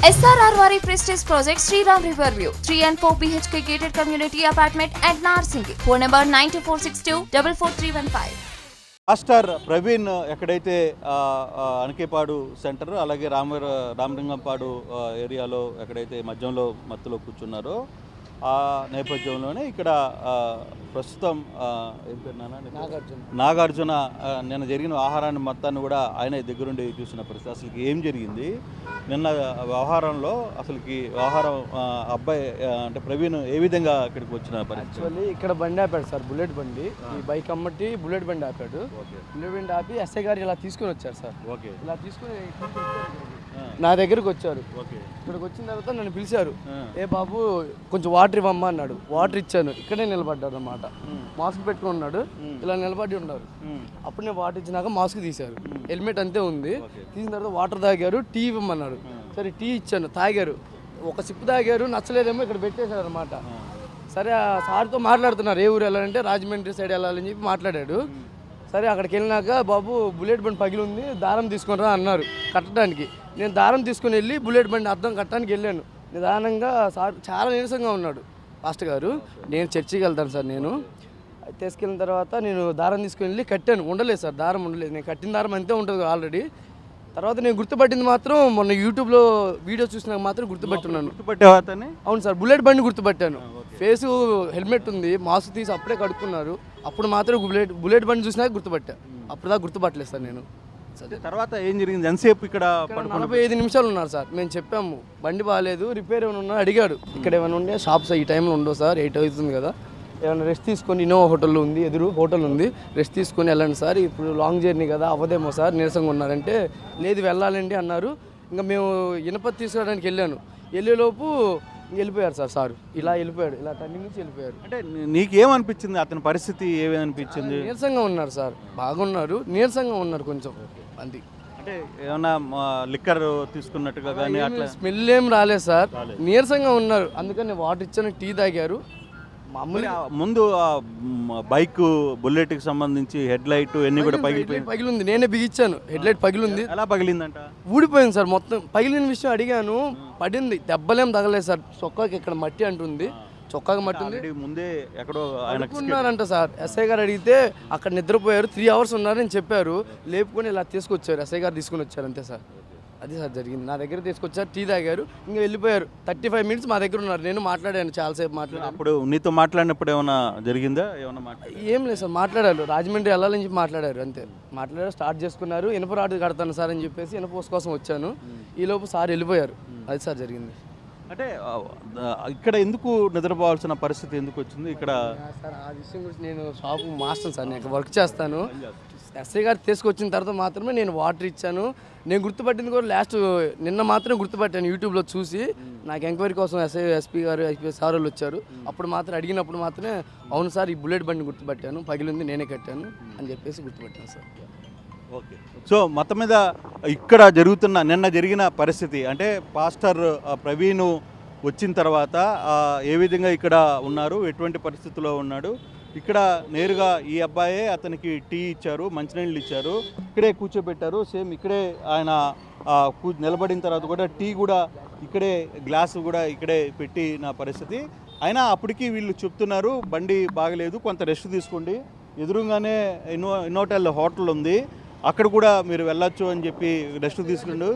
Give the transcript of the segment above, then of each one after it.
SRR Vari Prestige Project Sriram Riverview 3 and 4 BHK gated community apartment at Narsingi. Phone number 92462 44315. Master Praveen ఎక్కడైతే అనకేపాడు centre అలాగే రామలింగంపాడు ఏరియాలో ఎక్కడైతే మధ్యంలో మత్తులో కూర్చున్నారో ఆ నేపథ్యంలోనే ఇక్కడ ప్రస్తుతం ఏం పేరు నాగార్జున నిన్న జరిగిన ఆహారాన్ని మొత్తాన్ని కూడా ఆయన దగ్గరుండి చూసిన పరిస్థితి. అసలుకి ఏం జరిగింది నిన్న వ్యవహారంలో, అసలుకి వ్యవహారం అబ్బాయి అంటే ప్రవీణ్ ఏ విధంగా ఇక్కడికి వచ్చిన పరిస్థితి? యాక్చువల్లీ ఇక్కడ బండి ఆపాడు సార్, బుల్లెట్ బండి. ఈ బైక్ అమ్మటి బుల్లెట్ బండి ఆపాడు. బుల్లెట్ బండి ఆపి ఎస్ఐ గారు ఇలా తీసుకుని వచ్చారు సార్. ఇలా తీసుకుని నా దగ్గరకు వచ్చారు. ఇక్కడికి వచ్చిన తర్వాత నన్ను పిలిచారు, ఏ బాబు కొంచెం వాటర్ ఇవ్వమ్మా అన్నాడు. వాటర్ ఇచ్చాను. ఇక్కడే నిలబడ్డాడు అన్నమాట. మాస్క్ పెట్టుకుని ఉన్నాడు, ఇలా నిలబడి ఉన్నారు. అప్పుడు నేను వాటర్ ఇచ్చినాక మాస్క్ తీశారు. హెల్మెట్ అంతే ఉంది. తీసిన తర్వాత వాటర్ తాగారు, టీ ఇవ్వమన్నాడు. సరే టీ ఇచ్చాను, తాగారు. ఒక సిప్పు తాగారు, నచ్చలేదేమో ఇక్కడ పెట్టేశారు అనమాట. సరే ఆ సార్తో మాట్లాడుతున్నారు, ఏ ఊరు వెళ్ళాలంటే రాజమండ్రి సైడ్ వెళ్ళాలని చెప్పి మాట్లాడాడు. సరే అక్కడికి వెళ్ళినాక, బాబు బుల్లెట్ బండి పగిలి ఉంది, దారం తీసుకుని రా అన్నారు కట్టడానికి. నేను దారం తీసుకుని వెళ్ళి బుల్లెట్ బండి అద్దం కట్టడానికి వెళ్ళాను. నిదానంగా సార్ చాలా నీరసంగా ఉన్నాడు పాస్టర్ గారు. నేను చర్చికి వెళ్తాను సార్. నేను తీసుకెళ్ళిన తర్వాత నేను దారం తీసుకుని వెళ్ళి కట్టాను. ఉండలేదు సార్, దారం ఉండలేదు. నేను కట్టిన దారం అంతే ఉంటుంది ఆల్రెడీ. తర్వాత నేను గుర్తుపట్టింది మాత్రం మొన్న యూట్యూబ్లో వీడియో చూసినాక మాత్రం గుర్తుపెట్టున్నాను. అవును సార్, బుల్లెట్ బండి గుర్తుపట్టాను. ఫేసు హెల్మెట్ ఉంది, మాస్క్ తీసి అప్పుడే కడుక్కున్నారు. అప్పుడు మాత్రం బుల్లెట్ బండి చూసినాక గుర్తుపట్టా. అప్పుడు దాకా గుర్తుపట్టలేదు సార్ నేను. తర్వాత ఏం జరిగింది? ఎంతసేపు ఇక్కడ? 45 నిమిషాలు ఉన్నారు సార్. మేము చెప్పాము బండి బాగాలేదు, రిపేర్ ఏమైనా ఉన్నా అడిగాడు. ఇక్కడ ఏమైనా ఉండే షాప్స్ ఈ టైంలో ఉండవు సార్, 8 అవుతుంది కదా, ఏమైనా రెస్ట్ తీసుకొని ఇన్నోవా హోటల్ ఉంది, ఎదురు హోటల్ ఉంది, రెస్ట్ తీసుకొని వెళ్ళండి సార్, ఇప్పుడు లాంగ్ జర్నీ కదా అవ్వదేమో సార్, నీరసంగా ఉన్నారంటే లేదు వెళ్ళాలండి అన్నారు. ఇంకా మేము ఇనపతి తీసుకురావడానికి వెళ్ళాను. వెళ్ళేలోపు వెళ్ళిపోయారు సార్. సారు ఇలా వెళ్ళిపోయాడు, ఇలా టర్నింగ్ నుంచి వెళ్ళిపోయారు. అంటే నీకేమనిపించింది? అతని పరిస్థితి ఏమనిపించింది? నీరసంగా ఉన్నారు సార్, బాగున్నారు, నీరసంగా ఉన్నారు కొంచెం. అది అంటే ఏమన్నా లిక్కర్ తీసుకున్నట్టుగా కానీ అట్లా స్మెల్ ఏం రాలేదు సార్, నీరసంగా ఉన్నారు. అందుకని వాటర్ ఇచ్చాను, టీ తాగారు. మామూలు ముందు బైక్ బుల్లెట్కి సంబంధించి హెడ్ లైట్ అన్ని కూడా పగిలింది. నేనే బిగించాను. హెడ్ లైట్ పగిలింది. ఎలా పగిలిందంట? ఊడిపోయింది సార్ మొత్తం. పగిలిన విషయం అడిగాను, పడింది, దెబ్బలేం తగలేదు సార్. చొక్కాకి ఇక్కడ మట్టి అంటుంది, చొక్కాకి మట్టి ఉంది. ముందే ఎక్కడో ఉన్నారంట సార్. ఎస్ఐ గారు అడిగితే అక్కడ నిద్రపోయారు, 3 అవర్స్ ఉన్నారని చెప్పారు. లేపుకొని ఇలా తీసుకొచ్చారు, ఎస్ఐ గారు తీసుకుని వచ్చారు అంతే సార్. అది సార్ జరిగింది. నా దగ్గర తీసుకొచ్చారు, టీ తాగారు, ఇంకా వెళ్ళిపోయారు. 35 మినిట్స్ మా దగ్గర ఉన్నారు. నేను మాట్లాడాను, చాలాసేపు మాట్లాడాను. అప్పుడు నీతో మాట్లాడినప్పుడు ఏమైనా జరిగిందా? ఏం లేదు సార్, మాట్లాడారు. రాజమండ్రి వెళ్ళాలని చెప్పి మాట్లాడారు అంతే. మాట్లాడారు, స్టార్ట్ చేసుకున్నారు. ఇనుప రాడు కడతాను సార్ అని చెప్పేసి ఇనుపోస్ కోసం వచ్చాను. ఈలోపు సార్ వెళ్ళిపోయారు. అది సార్ జరిగింది. అంటే ఇక్కడ ఎందుకు నిద్రపోవాల్సిన పరిస్థితి ఎందుకు వచ్చింది ఇక్కడ? సార్ ఆ విషయం గురించి నేను షాపు మాస్టర్ సార్, నేను వర్క్ చేస్తాను. ఎస్ఐ గారు తీసుకొచ్చిన తర్వాత మాత్రమే నేను వాటర్ ఇచ్చాను. నేను గుర్తుపట్టింది కూడా లాస్ట్ నిన్న మాత్రం గుర్తుపట్టాను, యూట్యూబ్లో చూసి. నాకు ఎంక్వైరీ కోసం ఎస్పీ గారు సార్ వాళ్ళు వచ్చారు. అప్పుడు మాత్రం అడిగినప్పుడు మాత్రమే అవును సార్ ఈ బుల్లెట్ బండి గుర్తుపట్టాను, పగిలింది, నేనే కట్టాను అని చెప్పేసి గుర్తుపట్టాను సార్. ఓకే. సో మొత్తం మీద ఇక్కడ నిన్న జరిగిన పరిస్థితి అంటే పాస్టర్ ప్రవీణ్ వచ్చిన తర్వాత ఏ విధంగా ఇక్కడ ఉన్నారు, ఎటువంటి పరిస్థితుల్లో ఉన్నాడు, ఇక్కడ నేరుగా ఈ అబ్బాయే అతనికి టీ ఇచ్చారు, మంచినీళ్ళు ఇచ్చారు, ఇక్కడే కూర్చోబెట్టారు. సేమ్ ఇక్కడే ఆయన నిలబడిన తర్వాత కూడా టీ కూడా ఇక్కడే, గ్లాసు కూడా ఇక్కడే పెట్టిన పరిస్థితి. అయినా అప్పటికి వీళ్ళు చెప్తున్నారు బండి బాగలేదు, కొంత రెస్ట్ తీసుకోండి, ఎదురుగానే ఇన్నోటెల్ హోటల్ ఉంది, అక్కడ కూడా మీరు వెళ్ళొచ్చు అని చెప్పి రెస్ట్ తీసుకుండు.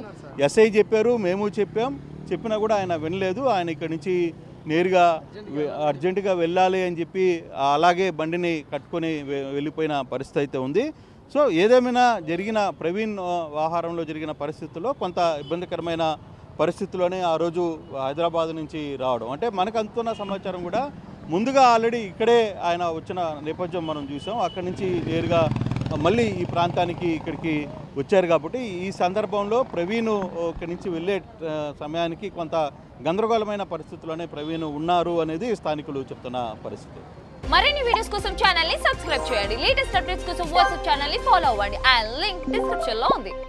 ఎస్ఐ చెప్పారు, మేము చెప్పినా కూడా ఆయన వినలేదు. ఆయన ఇక్కడి నుంచి నేరుగా అర్జెంటుగా వెళ్ళాలి అని చెప్పి అలాగే బండిని కట్టుకొని వెళ్ళిపోయిన పరిస్థితి అయితే ఉంది. సో ఏదేమైనా జరిగిన ప్రవీణ్ వ్యవహారంలో జరిగిన పరిస్థితుల్లో కొంత ఇబ్బందికరమైన పరిస్థితుల్లోనే ఆ రోజు హైదరాబాద్ నుంచి రావడం. అంటే మనకు అందుతున్న సమాచారం కూడా ముందుగా ఆల్రెడీ ఇక్కడే ఆయన వచ్చిన నేపథ్యం మనం చూసాం. అక్కడి నుంచి నేరుగా మళ్ళీ ఈ ప్రాంతానికి ఇక్కడికి వచ్చారు. కాబట్టి ఈ సందర్భంలో ప్రవీణ్ ఇక్కడి నుంచి వెళ్ళే సమయానికి కొంత గందరగోళమైన పరిస్థితుల్లోనే ప్రవీణ్ ఉన్నారు అనేది స్థానికులు చెప్తున్న పరిస్థితి. మరిన్ని వీడియోస్ కోసం ఛానల్ ని సబ్స్క్రైబ్ చేయండి. లేటెస్ట్ అప్డేట్స్ కోసం వాట్సాప్ ఛానల్ ని ఫాలో అవ్వండి. ఆ లింక్ డిస్క్రిప్షన్ లో ఉంది.